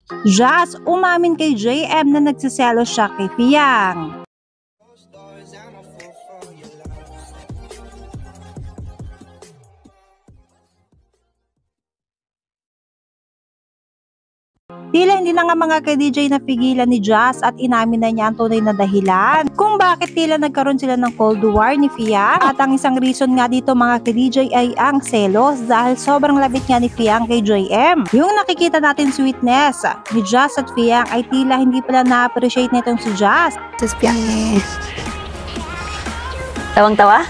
Jazz umamin kay JM na nagsiselos siya kay Fiang. Tila hindi na nga mga ka-DJ na pigilan ni Jazz at inamin na niya ang tunay na dahilan kung bakit tila nagkaroon sila ng Cold War ni Fiang. At ang isang reason nga dito mga ka-DJ ay ang selos dahil sobrang labit nga ni Fiang kay JM. Yung nakikita natin sweetness ni Jazz at Fiang ay tila hindi pala na-appreciate nitong si Jazz. Sus Fiang eh. Tawang-tawa?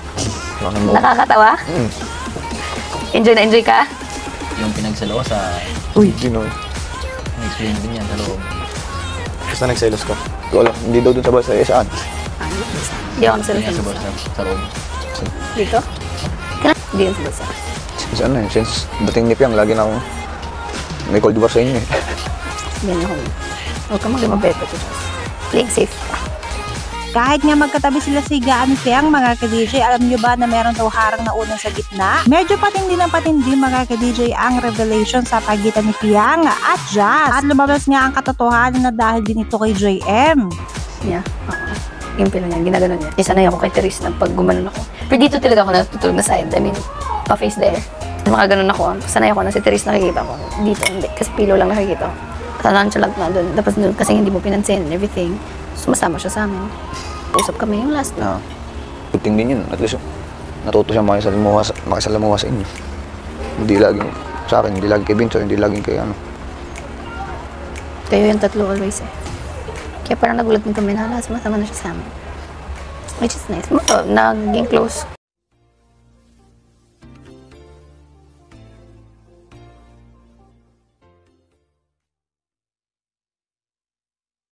Nakakatawa? Enjoy na enjoy ka? Yung pinagsalosa, Uy, Ginoy. na-explain din yan sa loob. Basta nagselos ka. Wala, hindi daw dun sa basa. Saan? Hindi ako nasalas Yan sa sa bulsa. bulsa, sa loob. Dito? Hindi yun sa bulsa. Since ano eh, since dating ni Piang, lagi na akong may cold war sa inyo eh. Yan ako. Huwag ka mag-imabeto ko. Playing safe. Kahit nga magkatabi sila sa higaan ni Fiang mga ka-DJ, alam nyo ba na meron daw harang na unang sa gitna? Medyo patindi ng patindi mga ka-DJ ang revelation sa pagitan ni Fiang at Jazz. At lumabas nga ang katotohanan na dahil din ito kay JM. Yeah, oo. Yung pila niya, ginagano niya. Sanay ako kay Therese na pag gumanon ako. Pero dito talaga ako natutulog na side. I mean, pa-face there. Mga ganun ako. Sanay ako na si Therese nakikita ko. Dito, hindi. Kasi pilo lang nakikita ko. Talaan siya lang na doon. Tapos doon, kasi hindi mo pinansin and everything. Sumasama siya sa amin. Usap kami yung last na. Puting din yun. At least natuto siya makisalamuha sa inyo. Hindi laging sa akin, hindi laging kay Vincent, hindi laging kay ano. Kayo yung tatlo always eh. Kaya parang nagulat din kami na sumasama na siya sa amin. Which is nice. Naging close.